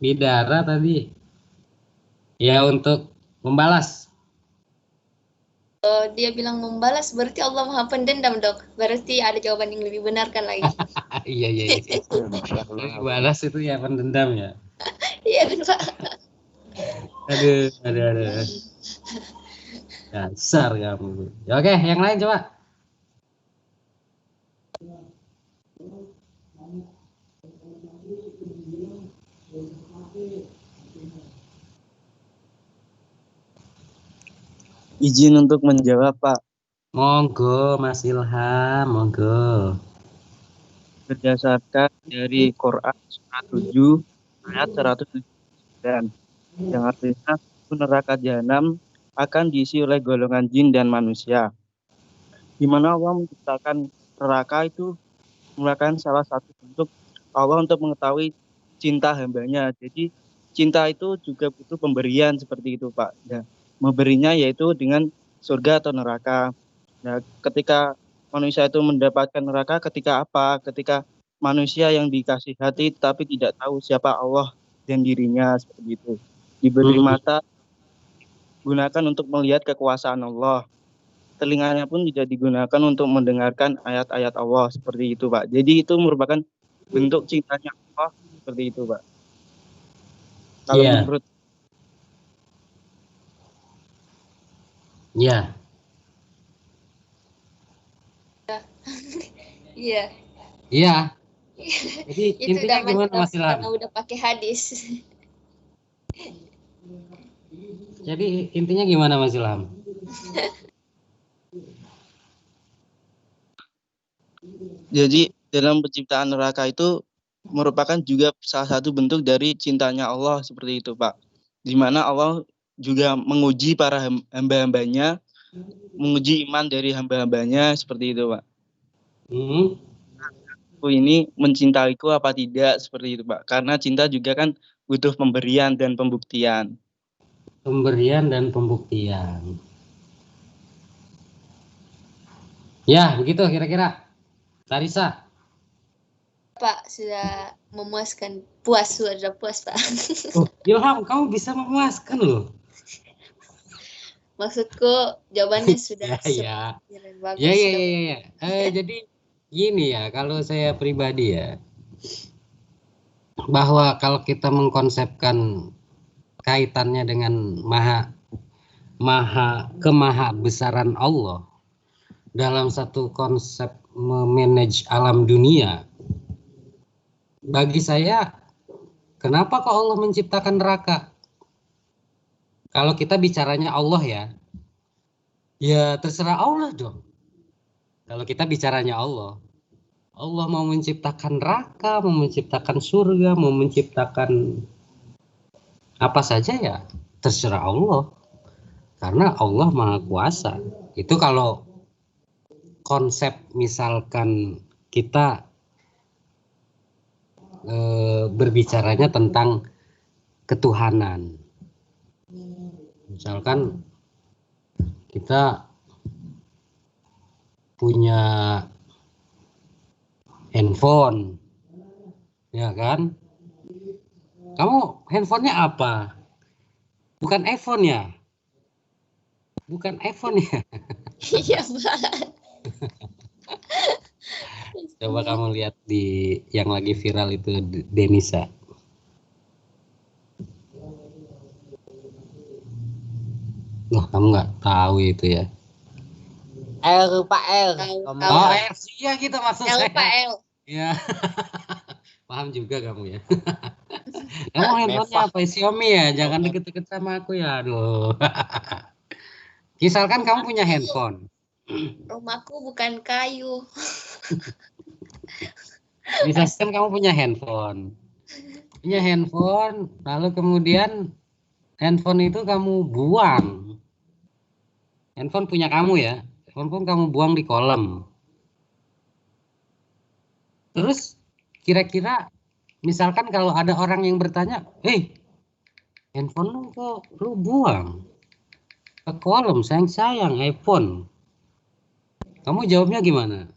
Bidara tadi ya untuk membalas. Dia bilang membalas, berarti Allah maha pendendam dok. Berarti ada jawaban yang lebih benar kan lagi. Iya. Balas itu ya pendendam ya. Iya kan Pak. Aduh. Dasar kamu. Ya, oke, yang lain coba. Izin untuk menjawab, Pak. Monggo, Mas Ilham, monggo. Berdasarkan dari Quran surat 7 ayat 179 yang artinya neraka jahanam akan diisi oleh golongan jin dan manusia. Di mana Allah menciptakan neraka itu merupakan salah satu bentuk Allah untuk mengetahui cinta hambanya. Jadi cinta itu juga butuh pemberian seperti itu, Pak. Nah, memberinya yaitu dengan surga atau neraka. Nah, ketika manusia itu mendapatkan neraka ketika apa? Ketika manusia yang dikasih hati tapi tidak tahu siapa Allah dan dirinya seperti itu. Diberi mata, gunakan untuk melihat kekuasaan Allah. Telinganya pun tidak digunakan untuk mendengarkan ayat-ayat Allah seperti itu, Pak. Jadi itu merupakan bentuk cintanya Allah seperti itu, Pak. Kalau menurut Iya. Iya. Jadi Itu intinya gimana Mas Ilham? karena udah pakai hadis. Jadi intinya gimana Mas Ilham? Jadi dalam penciptaan neraka itu merupakan juga salah satu bentuk dari cintanya Allah seperti itu, Pak. Di mana Allah juga menguji para hamba-hambanya, menguji iman dari hamba-hambanya seperti itu, Pak. Aku ini mencintaiku apa tidak seperti itu, Pak. Karena cinta juga kan butuh pemberian dan pembuktian. Pemberian dan pembuktian. Ya, begitu kira-kira. Tarisa. Pak sudah memuaskan. Sudah puas Pak. Oh, Ilham, kamu bisa memuaskan loh. Maksudku jawabannya sudah Ya. bagus. Ya. Jadi gini ya, kalau saya pribadi ya, bahwa kalau kita mengkonsepkan kaitannya dengan maha besaran Allah dalam satu konsep memanage alam dunia, bagi saya, kenapa kok Allah menciptakan neraka? Kalau kita bicaranya Allah ya terserah Allah dong. Kalau kita bicaranya Allah mau menciptakan neraka, mau menciptakan surga, mau menciptakan apa saja ya terserah Allah. Karena Allah Maha Kuasa. Itu kalau konsep misalkan kita berbicaranya tentang ketuhanan. Misalkan kita punya handphone, ya kan? Kamu handphonenya apa? Bukan iPhone ya? Bukan iPhone ya? Iya Pak. Coba kamu lihat di yang lagi viral itu Denisa. Wah, kamu nggak tahu itu ya? L Pak L. Oh, Asia kita maksud L saya. Pak L. Ya. Paham juga kamu ya. Kamu handphonenya apa? Xiaomi ya? Jangan deket-deket sama aku ya. Aduh. Misalkan kamu punya handphone. Rumahku bukan kayu. Misalkan kamu punya handphone. Lalu kemudian handphone itu kamu buang. Handphone punya kamu ya. Handphone kamu buang di kolam. Terus kira-kira misalkan kalau ada orang yang bertanya, handphone lu kok lu buang ke kolam, sayang iPhone. Kamu jawabnya gimana?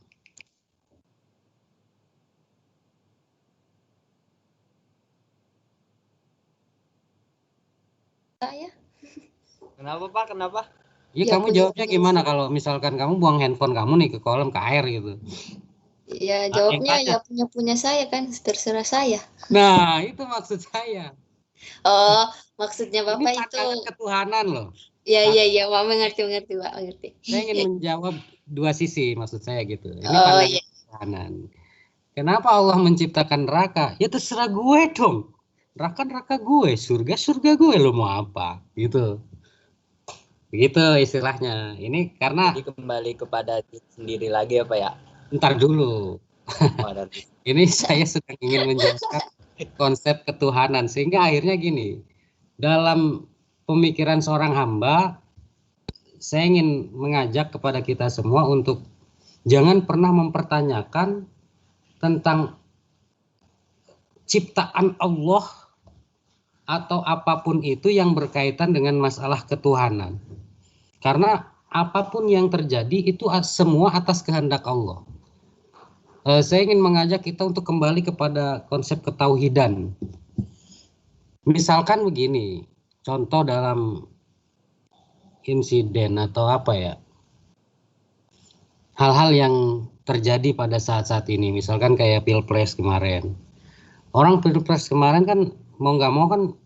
Saya. Kenapa Pak? Kenapa? Ya, kamu jawabnya gimana kalau misalkan kamu buang handphone kamu nih ke kolam, ke air gitu? Ya jawabnya ya punya saya kan, terserah saya. Nah, itu maksud saya. Oh, maksudnya Bapak ini itu ketuhanan loh. Iya, Pak, mengerti Pak, mengerti. Saya ingin menjawab dua sisi, maksud saya gitu. Ini pandangan ketuhanan. Kenapa Allah menciptakan neraka? Ya terserah gue dong. Neraka gue, surga gue, lo mau apa? Gitu. Begitu istilahnya. Ini karena jadi kembali kepada diri sendiri lagi apa ya? Ntar dulu. Ini saya sedang ingin menjelaskan konsep ketuhanan sehingga akhirnya gini. Dalam pemikiran seorang hamba, saya ingin mengajak kepada kita semua untuk jangan pernah mempertanyakan tentang ciptaan Allah atau apapun itu yang berkaitan dengan masalah ketuhanan. Karena apapun yang terjadi itu semua atas kehendak Allah. Saya ingin mengajak kita untuk kembali kepada konsep ketauhidan. Misalkan begini, contoh dalam insiden atau apa ya, hal-hal yang terjadi pada saat-saat ini, misalkan kayak Pilpres kemarin. Orang Pilpres kemarin kan mau nggak mau kan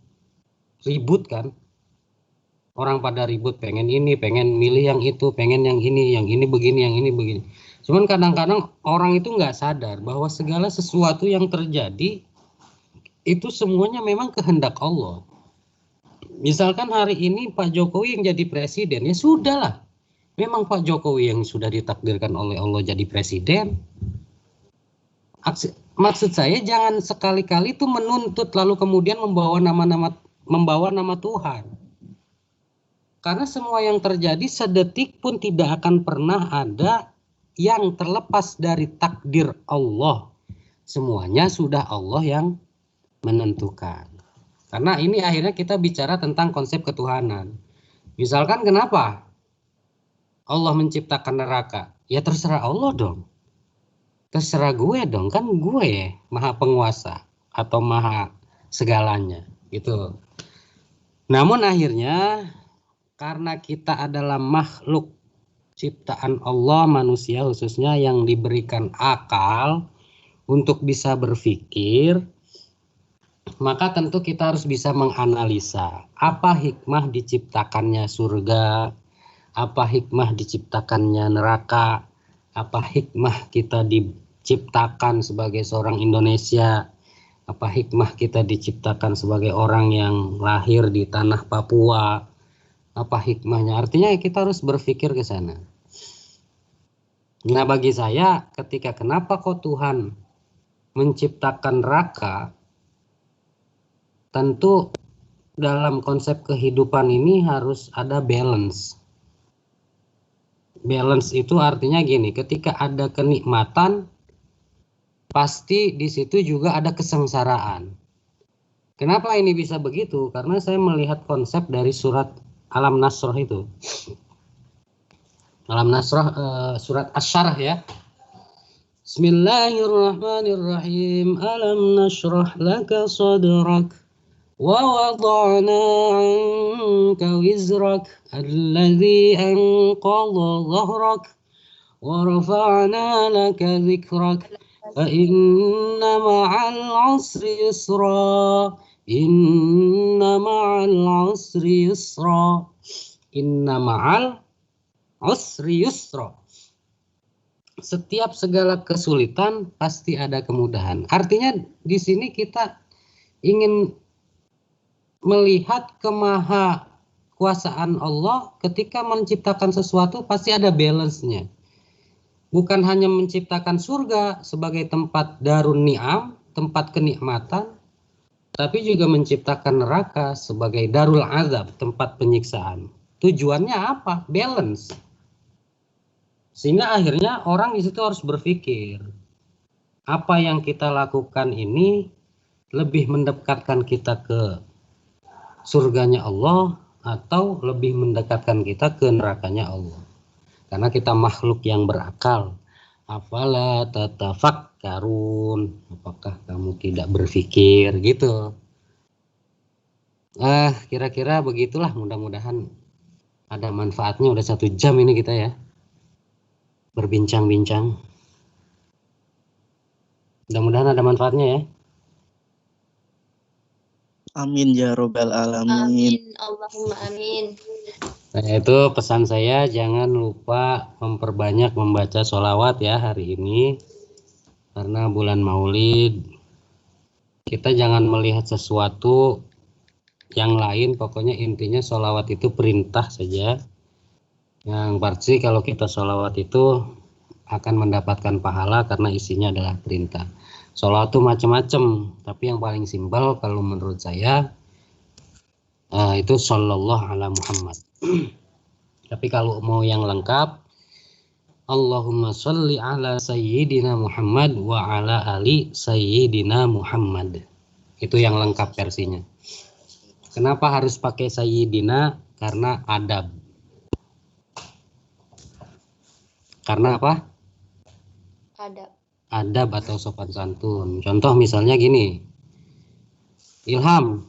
ribut kan. Orang pada ribut, pengen ini, pengen milih yang itu, pengen yang ini begini, yang ini begini. Cuman kadang-kadang orang itu nggak sadar bahwa segala sesuatu yang terjadi itu semuanya memang kehendak Allah. Misalkan hari ini Pak Jokowi yang jadi presiden, ya sudahlah. Memang Pak Jokowi yang sudah ditakdirkan oleh Allah jadi presiden. Maksud saya jangan sekali-kali itu menuntut lalu kemudian membawa nama Tuhan. Karena semua yang terjadi sedetik pun tidak akan pernah ada yang terlepas dari takdir Allah. Semuanya sudah Allah yang menentukan. Karena ini akhirnya kita bicara tentang konsep ketuhanan. Misalkan kenapa Allah menciptakan neraka? Ya terserah Allah dong. terserah gue dong, kan gue maha penguasa atau maha segalanya gitu. Namun akhirnya karena kita adalah makhluk ciptaan Allah, manusia khususnya yang diberikan akal untuk bisa berpikir, maka tentu kita harus bisa menganalisa apa hikmah diciptakannya surga, apa hikmah diciptakannya neraka, apa hikmah kita diciptakan sebagai seorang Indonesia, apa hikmah kita diciptakan sebagai orang yang lahir di tanah Papua, apa hikmahnya. Artinya kita harus berpikir ke sana. Nah, bagi saya ketika kenapa kok Tuhan menciptakan neraka, tentu dalam konsep kehidupan ini harus ada balance. Balance itu artinya gini, ketika ada kenikmatan, pasti di situ juga ada kesengsaraan. Kenapa ini bisa begitu? Karena saya melihat konsep dari surat Alam Nasrah itu. Alam Nasrah surat Asy-Syarah ya. Bismillahirrahmanirrahim. Alam nashrah laka sadrak wa wada'na 'anka wizrak alladhi anqadha dhahrak wa rafa'na laka dhikrak fa inna ma'al 'usri yusra inna ma'al 'usri yusra inna ma'al 'usri yusra. Setiap segala kesulitan pasti ada kemudahan. Artinya di sini kita ingin melihat kemahakuasaan Allah ketika menciptakan sesuatu pasti ada balance-nya. Bukan hanya menciptakan surga sebagai tempat darun ni'am, tempat kenikmatan, tapi juga menciptakan neraka sebagai darul azab, tempat penyiksaan. Tujuannya apa? Balance. Sehingga akhirnya orang di situ harus berpikir, apa yang kita lakukan ini lebih mendekatkan kita ke surganya Allah atau lebih mendekatkan kita ke nerakanya Allah. Karena kita makhluk yang berakal. Afala tatafakkarun, apakah kamu tidak berpikir gitu. Kira-kira begitulah, mudah-mudahan ada manfaatnya. Udah 1 jam ini kita ya berbincang-bincang. Mudah-mudahan ada manfaatnya ya. Amin ya robbal alamin. Amin, Allahumma amin. Nah, itu pesan saya, jangan lupa memperbanyak membaca sholawat ya hari ini. Karena bulan Maulid, kita jangan melihat sesuatu yang lain, pokoknya intinya sholawat itu perintah saja. Yang pasti kalau kita sholawat itu akan mendapatkan pahala karena isinya adalah perintah. Sholawat itu macam-macam, tapi yang paling simpel kalau menurut saya itu sallallahu ala Muhammad. Tapi kalau mau yang lengkap, Allahumma sholli ala sayyidina Muhammad wa ala ali sayyidina Muhammad. Itu yang lengkap versinya. Kenapa harus pakai sayyidina? Karena adab. Karena apa? Adab atau sopan santun. Contoh misalnya gini. Ilham,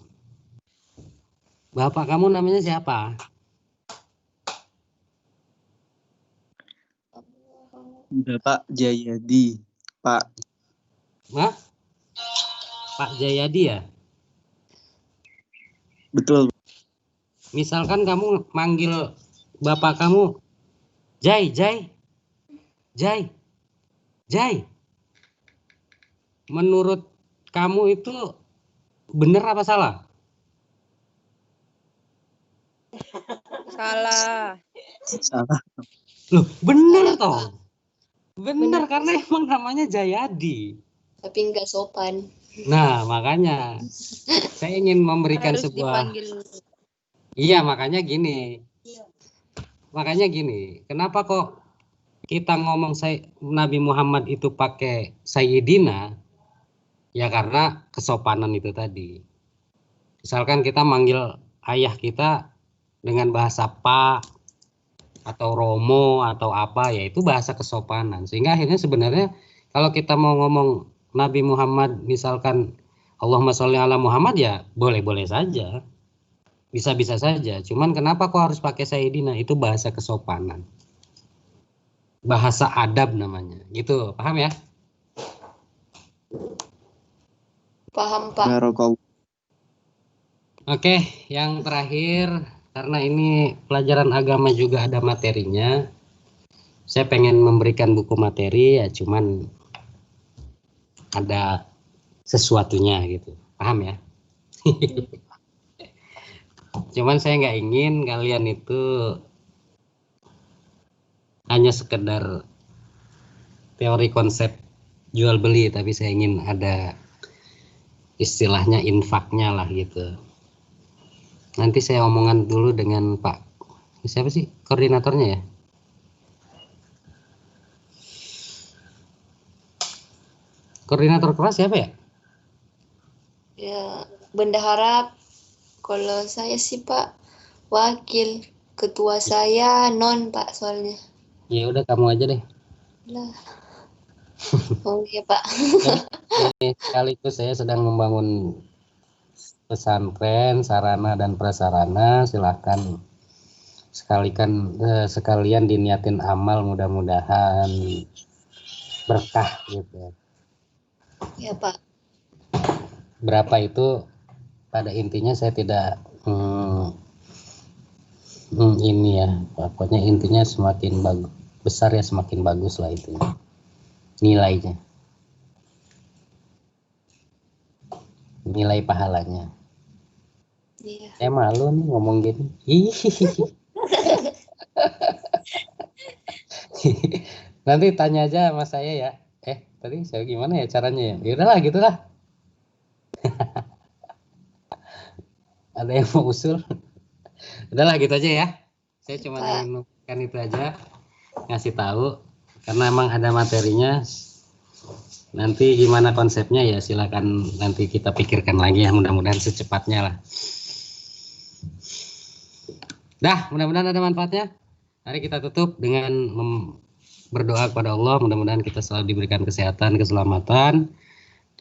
bapak kamu namanya siapa? Bapak Jayadi, Pak. Hah? Pak Jayadi ya? Betul. Misalkan kamu manggil bapak kamu Jai. Menurut kamu itu benar apa salah? Salah. Loh, benar toh. Benar karena emang namanya Jayadi. Tapi nggak sopan. Nah, makanya saya ingin memberikan Harus sebuah dipanggil. Iya, makanya gini. Kenapa kok kita ngomong Nabi Muhammad itu pakai Sayyidina? Ya karena kesopanan itu tadi. Misalkan kita manggil ayah kita dengan bahasa Pak atau Romo atau apa, ya itu bahasa kesopanan. Sehingga akhirnya sebenarnya Kalau kita mau ngomong Nabi Muhammad, misalkan Allahumma sholli ala Muhammad, ya boleh-boleh saja. Bisa-bisa saja. Cuman kenapa kok harus pakai Sayyidina? Itu bahasa kesopanan. Bahasa adab namanya. Gitu, paham ya? Paham, Pak. Barakallah. Oke, yang terakhir, karena ini pelajaran agama juga ada materinya, saya pengen memberikan buku materi, ya cuman ada sesuatunya gitu, paham ya? Cuman saya nggak ingin kalian itu hanya sekedar teori konsep jual beli, tapi saya ingin ada istilahnya infaknya lah gitu. Nanti saya omongan dulu dengan Pak, siapa sih koordinatornya ya? Koordinator kelas siapa ya? Ya, bendahara. Kalau saya sih Pak, wakil. Ketua saya non Pak soalnya. Ya udah kamu aja deh. Lah. Oh iya Pak. Ini sekaligus saya sedang membangun pesantren, sarana dan prasarana, silahkan sekalian diniatin amal, mudah-mudahan berkah gitu. Ya Pak. Berapa itu pada intinya saya tidak ini ya, pokoknya intinya semakin besar ya semakin bagus lah itu nilainya, nilai pahalanya. Iya. Saya malu nih ngomong gini. Nanti tanya aja sama saya ya. Tadi saya gimana ya caranya ya? Ya udahlah gitulah. Ada yang mau usul? Udahlah gitu aja ya. Saya cuma ingin mengucapkan itu aja, ngasih tahu karena emang ada materinya. Nanti gimana konsepnya ya silakan nanti kita pikirkan lagi ya, mudah-mudahan secepatnya lah. Dah, mudah-mudahan ada manfaatnya. Mari kita tutup dengan berdoa kepada Allah, mudah-mudahan kita selalu diberikan kesehatan, keselamatan,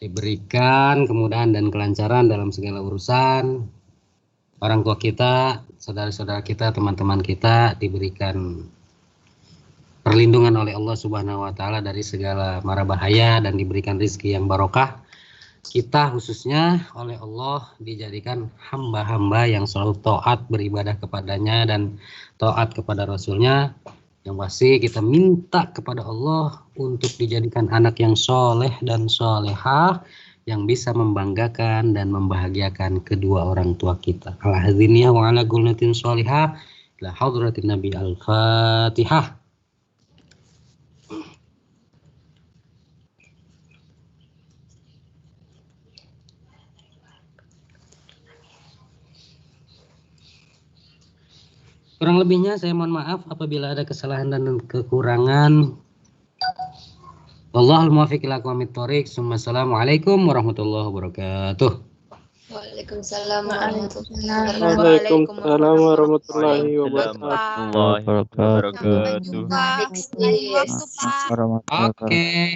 diberikan kemudahan dan kelancaran dalam segala urusan. Orang tua kita, saudara-saudara kita, teman-teman kita diberikan perlindungan oleh Allah Subhanahu wa taala dari segala mara bahaya dan diberikan rezeki yang barokah. Kita khususnya oleh Allah dijadikan hamba-hamba yang selalu taat beribadah kepadanya dan taat kepada Rasulnya. Yang pasti kita minta kepada Allah untuk dijadikan anak yang soleh dan solehah, yang bisa membanggakan dan membahagiakan kedua orang tua kita. Al-hadziniyah wa ala gulnatin solehah ila hadratin Nabi Al-Fatihah. Kurang lebihnya saya mohon maaf apabila ada kesalahan dan kekurangan. Wallahul muwaffiq ila aqwamit thoriq. Assalamualaikum warahmatullahi wabarakatuh. Waalaikumsalam warahmatullahi wabarakatuh. Oke.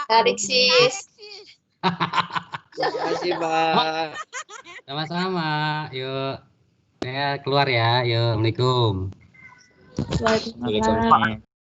Tarik sis. Terima kasih Pak. Sama-sama. Yuk. Saya keluar ya. Yuk. Assalamualaikum. Waalaikumsalam.